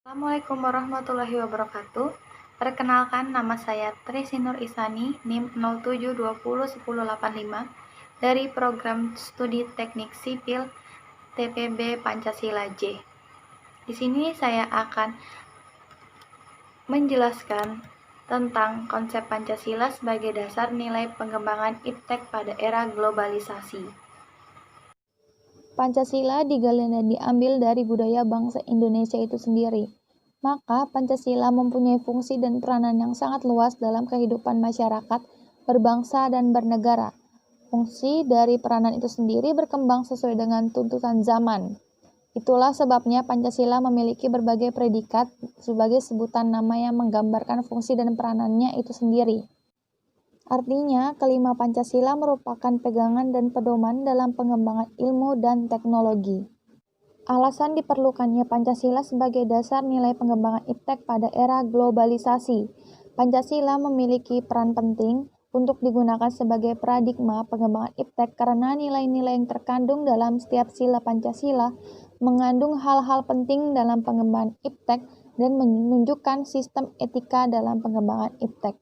Assalamualaikum warahmatullahi wabarakatuh. Perkenalkan, nama saya Trisi Nur Isani, NIM 07201085 dari Program Studi Teknik Sipil TPB Pancasila J. Di sini saya akan menjelaskan tentang konsep Pancasila sebagai dasar nilai pengembangan iptek pada era globalisasi. Pancasila digali dan diambil dari budaya bangsa Indonesia itu sendiri. Maka Pancasila mempunyai fungsi dan peranan yang sangat luas dalam kehidupan masyarakat, berbangsa, dan bernegara. Fungsi dari peranan itu sendiri berkembang sesuai dengan tuntutan zaman. Itulah sebabnya Pancasila memiliki berbagai predikat sebagai sebutan nama yang menggambarkan fungsi dan peranannya itu sendiri. Artinya, kelima Pancasila merupakan pegangan dan pedoman dalam pengembangan ilmu dan teknologi. Alasan diperlukannya Pancasila sebagai dasar nilai pengembangan iptek pada era globalisasi. Pancasila memiliki peran penting untuk digunakan sebagai paradigma pengembangan iptek karena nilai-nilai yang terkandung dalam setiap sila Pancasila mengandung hal-hal penting dalam pengembangan iptek dan menunjukkan sistem etika dalam pengembangan iptek.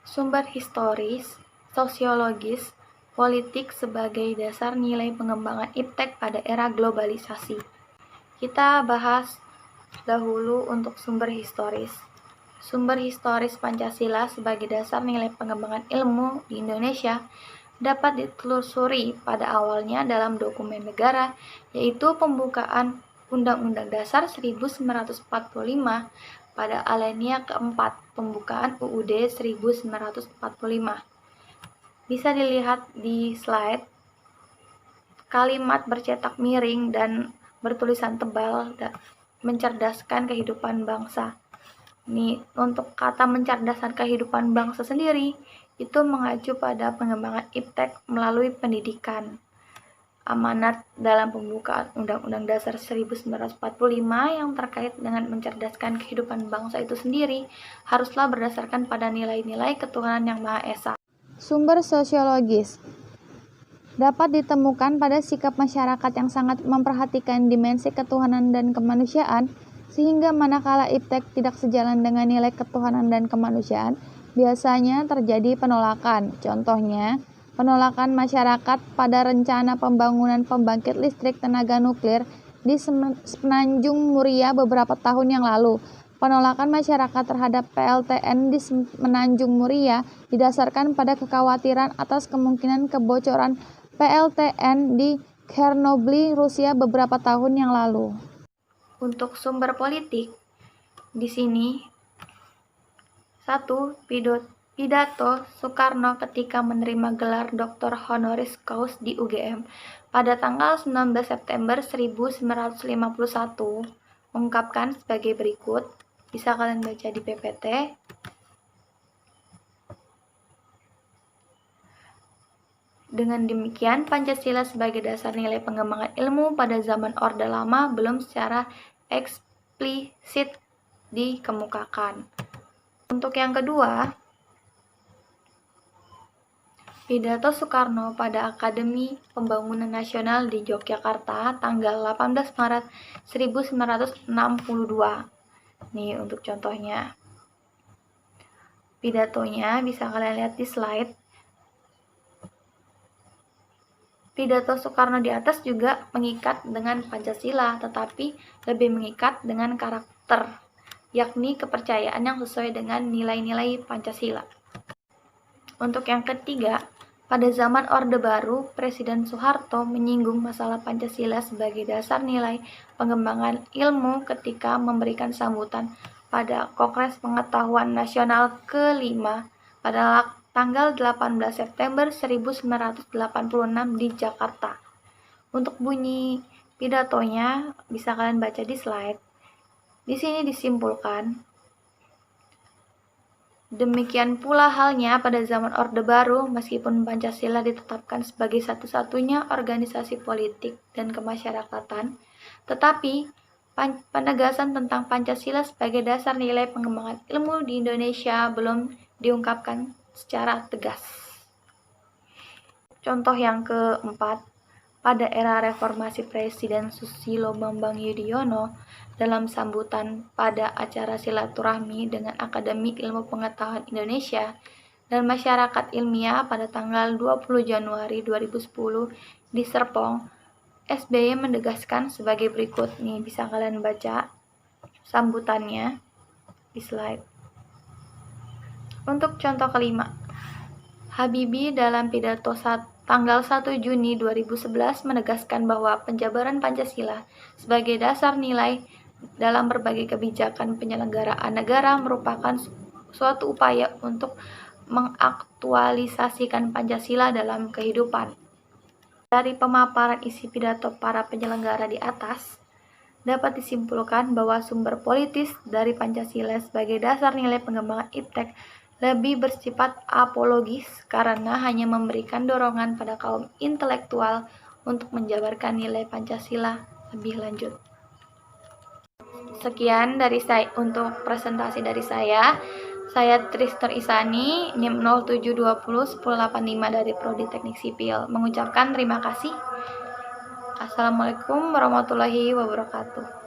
Sumber historis, sosiologis, politik sebagai dasar nilai pengembangan iptek pada era globalisasi. Kita bahas dahulu untuk sumber historis. Sumber historis Pancasila sebagai dasar nilai pengembangan ilmu di Indonesia dapat ditelusuri pada awalnya dalam dokumen negara, yaitu pembukaan Undang-Undang Dasar 1945 pada alinea keempat pembukaan UUD 1945. Bisa dilihat di slide, kalimat bercetak miring dan bertulisan tebal mencerdaskan kehidupan bangsa. Nih, untuk kata mencerdaskan kehidupan bangsa sendiri itu mengacu pada pengembangan iptek melalui pendidikan. Amanat dalam pembukaan Undang-Undang Dasar 1945 yang terkait dengan mencerdaskan kehidupan bangsa itu sendiri haruslah berdasarkan pada nilai-nilai ketuhanan yang Maha Esa. Sumber sosiologis dapat ditemukan pada sikap masyarakat yang sangat memperhatikan dimensi ketuhanan dan kemanusiaan, sehingga manakala iptek tidak sejalan dengan nilai ketuhanan dan kemanusiaan, biasanya terjadi penolakan. Contohnya, penolakan masyarakat pada rencana pembangunan pembangkit listrik tenaga nuklir di Semenanjung Muria beberapa tahun yang lalu. Penolakan masyarakat terhadap PLTN di Semenanjung Muria didasarkan pada kekhawatiran atas kemungkinan kebocoran PLTN di Chernobyl, Rusia beberapa tahun yang lalu. Untuk sumber politik, di sini 1. Pidato Soekarno ketika menerima gelar Dr. Honoris Causa di UGM pada tanggal 19 September 1951 mengungkapkan sebagai berikut. Bisa kalian baca di PPT. Dengan demikian, Pancasila sebagai dasar nilai pengembangan ilmu pada zaman Orde Lama belum secara eksplisit dikemukakan. Untuk yang kedua, pidato Soekarno pada Akademi Pembangunan Nasional di Yogyakarta tanggal 18 Maret 1962. Nih untuk contohnya. Pidatonya bisa kalian lihat di slide. Pidato Soekarno di atas juga mengikat dengan Pancasila, tetapi lebih mengikat dengan karakter, yakni kepercayaan yang sesuai dengan nilai-nilai Pancasila. Untuk yang ketiga, pada zaman Orde Baru, Presiden Soeharto menyinggung masalah Pancasila sebagai dasar nilai pengembangan ilmu ketika memberikan sambutan pada Kongres Pengetahuan Nasional ke-5 pada tanggal 18 September 1986 di Jakarta. Untuk bunyi pidatonya bisa kalian baca di slide. Di sini disimpulkan, demikian pula halnya pada zaman Orde Baru, meskipun Pancasila ditetapkan sebagai satu-satunya organisasi politik dan kemasyarakatan, tetapi penegasan tentang Pancasila sebagai dasar nilai pengembangan ilmu di Indonesia belum diungkapkan secara tegas. Contoh yang keempat, pada era reformasi Presiden Susilo Bambang Yudhoyono, dalam sambutan pada acara silaturahmi dengan Akademi Ilmu Pengetahuan Indonesia dan Masyarakat Ilmiah pada tanggal 20 Januari 2010 di Serpong, SBY menegaskan sebagai berikut. Nih, bisa kalian baca sambutannya di slide. Untuk contoh kelima, Habibie dalam pidato tanggal 1 Juni 2011 menegaskan bahwa penjabaran Pancasila sebagai dasar nilai dalam berbagai kebijakan penyelenggaraan negara merupakan suatu upaya untuk mengaktualisasikan Pancasila dalam kehidupan. Dari pemaparan isi pidato para penyelenggara di atas, dapat disimpulkan bahwa sumber politis dari Pancasila sebagai dasar nilai pengembangan iptek lebih bersifat apologis karena hanya memberikan dorongan pada kaum intelektual untuk menjabarkan nilai Pancasila lebih lanjut. Sekian dari saya untuk presentasi dari saya. Saya Tristor Isani, NIM 0720 1085 dari Prodi Teknik Sipil. Mengucapkan terima kasih. Assalamualaikum warahmatullahi wabarakatuh.